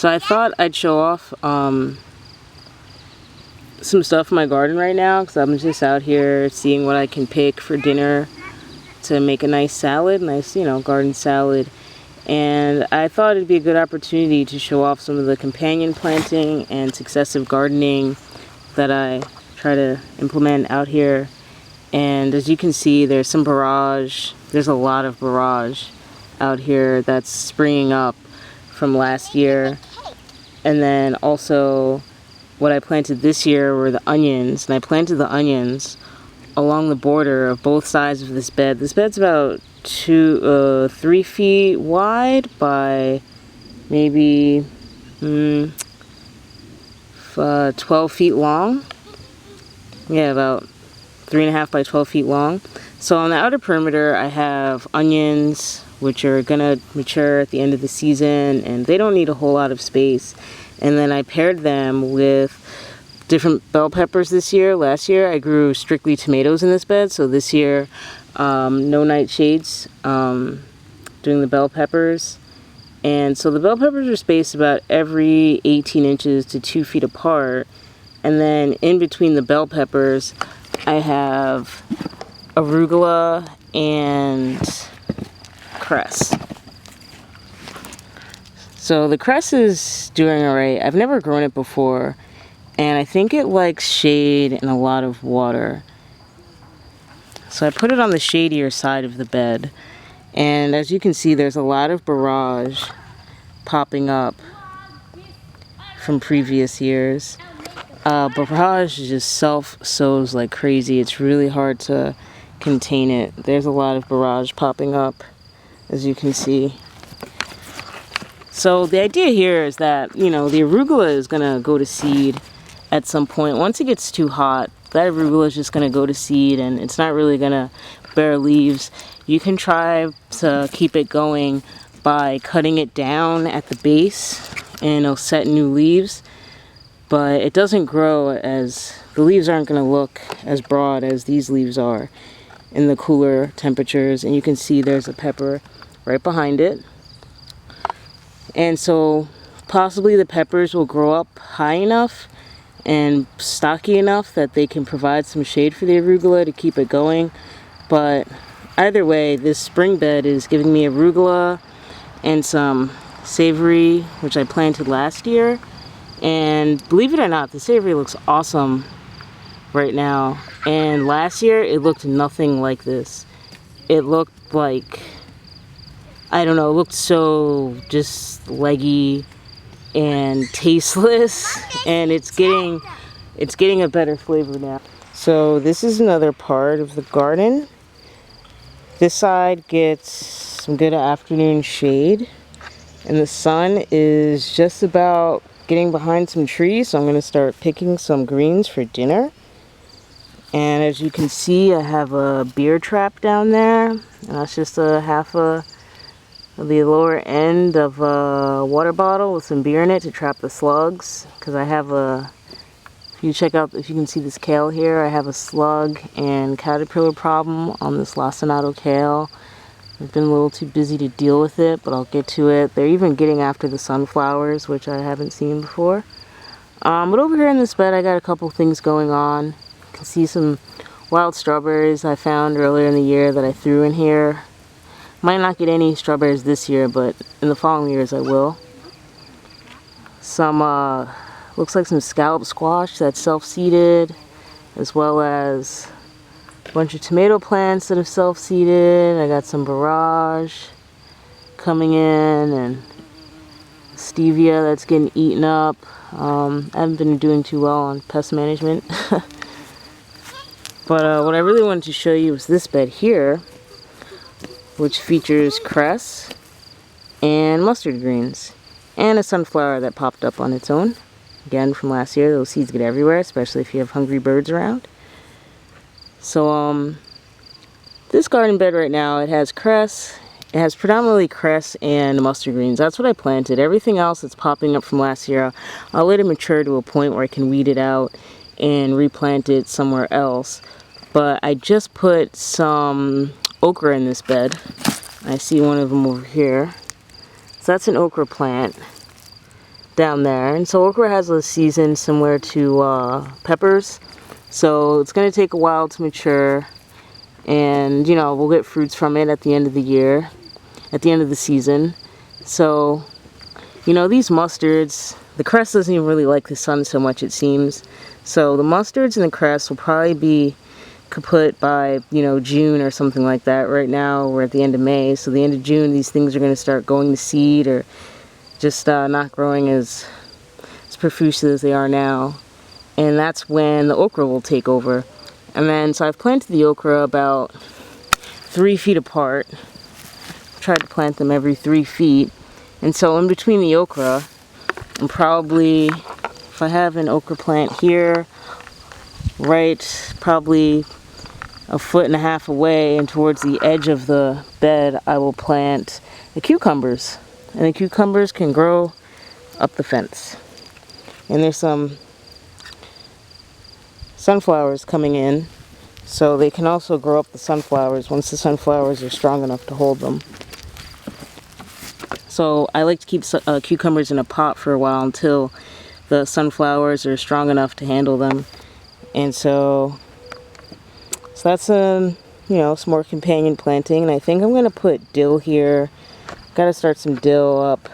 So I thought I'd show off some stuff in my garden right now, because I'm just out here seeing what I can pick for dinner to make a nice salad, nice, you know, garden salad. And I thought it'd be a good opportunity to show off some of the companion planting and successive gardening that I try to implement out here. And as you can see, there's some borage. There's a lot of borage out here that's springing up from last year. And then also what I planted this year were the onions. And I planted the onions along the border of both sides of this bed. This bed's about 3 feet wide by maybe 12 feet long. Yeah, about 3.5 by 12 feet long. So on the outer perimeter, I have onions, which are gonna mature at the end of the season, and they don't need a whole lot of space. And then I paired them with different bell peppers this year. Last year, I grew strictly tomatoes in this bed, so this year, no nightshades, doing the bell peppers. And so the bell peppers are spaced about every 18 inches to 2 feet apart. And then in between the bell peppers, I have arugula and cress. So the cress is doing alright. I've never grown it before, and I think it likes shade and a lot of water. So I put it on the shadier side of the bed, and as you can see, there's a lot of borage popping up from previous years. Borage just self-sows like crazy. It's really hard to contain it. There's a lot of borage popping up, as you can see. So the idea here is that, you know, the arugula is going to go to seed at some point. Once it gets too hot, that arugula is just going to go to seed, and it's not really going to bear leaves. You can try to keep it going by cutting it down at the base, and it'll set new leaves. But it doesn't grow as, the leaves aren't going to look as broad as these leaves are in the cooler temperatures. And you can see there's a pepper right behind it. And so possibly the peppers will grow up high enough and stocky enough that they can provide some shade for the arugula to keep it going. But either way, this spring bed is giving me arugula and some savory, which I planted last year. And believe it or not, the savory looks awesome right now. And last year, it looked nothing like this. It looked like, I don't know, it looked so just leggy and tasteless. And it's getting a better flavor now. So this is another part of the garden. This side gets some good afternoon shade. And the sun is just about getting behind some trees, so I'm going to start picking some greens for dinner. And as you can see, I have a beer trap down there, and that's just a half of the lower end of a water bottle with some beer in it to trap the slugs. Because I have if you can see this kale here, I have a slug and caterpillar problem on this lacinato kale. I've been a little too busy to deal with it, but I'll get to it. They're even getting after the sunflowers, which I haven't seen before. But over here in this bed, I got a couple things going on. You can see some wild strawberries I found earlier in the year that I threw in here. Might not get any strawberries this year, but in the following years I will. Some, looks like some scallop squash that's self-seeded, as well as a bunch of tomato plants that have self-seeded. I got some borage coming in, and stevia that's getting eaten up. I haven't been doing too well on pest management. But what I really wanted to show you was this bed here, which features cress and mustard greens and a sunflower that popped up on its own. Again, from last year, those seeds get everywhere, especially if you have hungry birds around. So, this garden bed right now, it has cress. It has predominantly cress and mustard greens. That's what I planted. Everything else that's popping up from last year, I'll let it mature to a point where I can weed it out and replant it somewhere else. But I just put some okra in this bed. I see one of them over here. So that's an okra plant down there. And so okra has a season similar to peppers. So it's going to take a while to mature. And, you know, we'll get fruits from it at the end of the year, at the end of the season. So, you know, these mustards, the cress doesn't even really like the sun so much, it seems. So the mustards and the cress will probably be kaput by, you know, June or something like that. Right now we're at the end of May, so the end of June these things are going to start going to seed, or just not growing as profuse as they are now. And that's when the okra will take over. And then, so I've planted the okra about 3 feet apart. Tried to plant them every 3 feet. And so in between the okra, I'm probably, if I have an okra plant here, right probably 1.5 feet away, and towards the edge of the bed I will plant the cucumbers. And the cucumbers can grow up the fence. And there's some sunflowers coming in, so they can also grow up the sunflowers once the sunflowers are strong enough to hold them. So I like to keep cucumbers in a pot for a while until the sunflowers are strong enough to handle them. And so that's you know, some more companion planting. And I think I'm going to put dill here. Got to start some dill up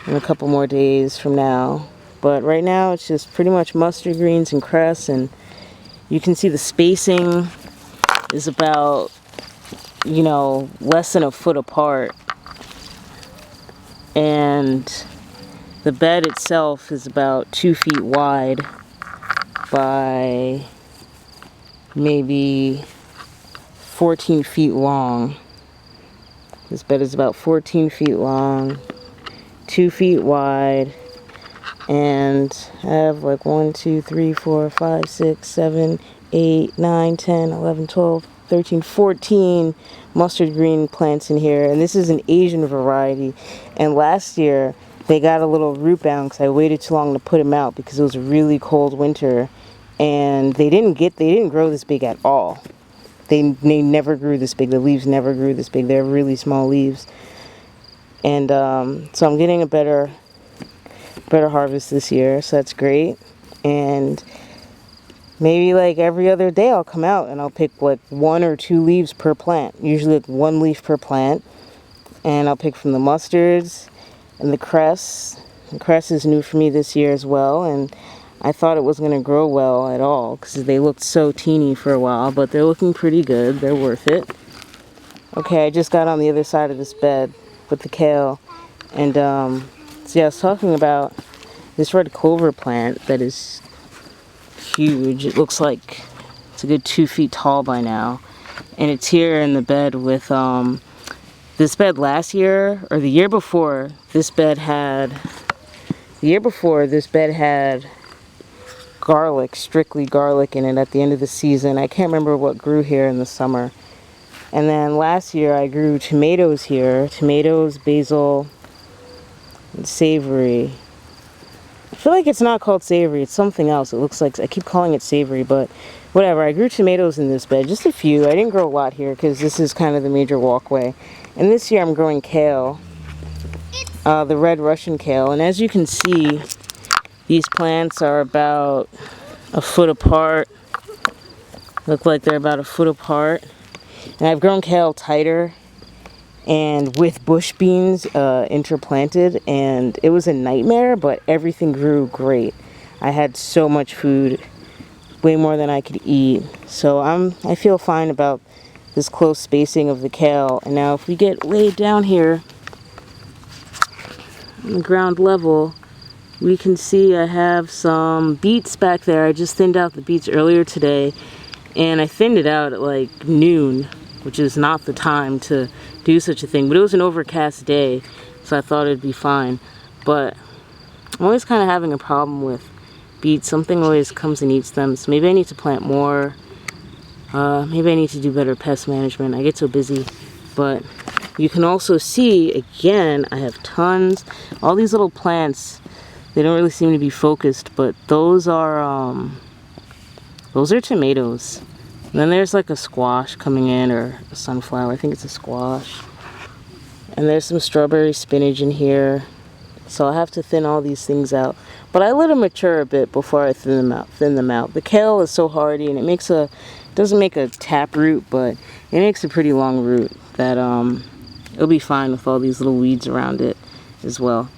in a couple more days from now. But right now it's just pretty much mustard greens and cress, and you can see the spacing is about, you know, less than 1 foot apart. And the bed itself is about 2 feet wide by maybe 14 feet long. This bed is about 14 feet long, 2 feet wide, and I have like 1, 2, 3, 4, 5, 6, 7, 8, 9, 10, 11, 12, 13, 14 mustard green plants in here. And this is an Asian variety. And last year they got a little root bound because I waited too long to put them out because it was a really cold winter, and they didn't grow this big at all. They never grew this big. The leaves never grew this big. They're really small leaves. And so I'm getting a better harvest this year, so that's great. And maybe like every other day I'll come out and I'll pick like 1 or 2 leaves per plant. Usually like 1 leaf per plant. And I'll pick from the mustards and the cress. The cress is new for me this year as well, and I thought it wasn't going to grow well at all because they looked so teeny for a while, but they're looking pretty good. They're worth it. Okay, I just got on the other side of this bed with the kale, and so yeah, I was talking about this red clover plant that is huge. It looks like it's a good 2 feet tall by now, and it's here in the bed with this bed last year, or the year before, this bed had garlic, strictly garlic in it at the end of the season. I can't remember what grew here in the summer. And then last year I grew tomatoes here, tomatoes, basil, and savory. I feel like it's not called savory, it's something else. It looks like, I keep calling it savory, but whatever. I grew tomatoes in this bed, just a few. I didn't grow a lot here because this is kind of the major walkway. And this year I'm growing kale, the red Russian kale. And as you can see, these plants are about 1 foot apart. Look like they're about 1 foot apart. And I've grown kale tighter and with bush beans interplanted, and it was a nightmare, but everything grew great. I had so much food, way more than I could eat. So I feel fine about this close spacing of the kale. And now if we get way down here on the ground level, we can see I have some beets back there. I just thinned out the beets earlier today, and I thinned it out at like noon, which is not the time to do such a thing, but it was an overcast day, so I thought it'd be fine. But I'm always kind of having a problem with beets. Something always comes and eats them, so maybe I need to plant more. Maybe I need to do better pest management. I get so busy. But you can also see, again, I have tons, all these little plants. They don't really seem to be focused, but those are tomatoes. And then there's like a squash coming in, or a sunflower. I think it's a squash. And there's some strawberry spinach in here. So I have to thin all these things out. But I let them mature a bit before I thin them out. The kale is so hardy, and it doesn't make a tap root, but it makes a pretty long root that it'll be fine with all these little weeds around it as well.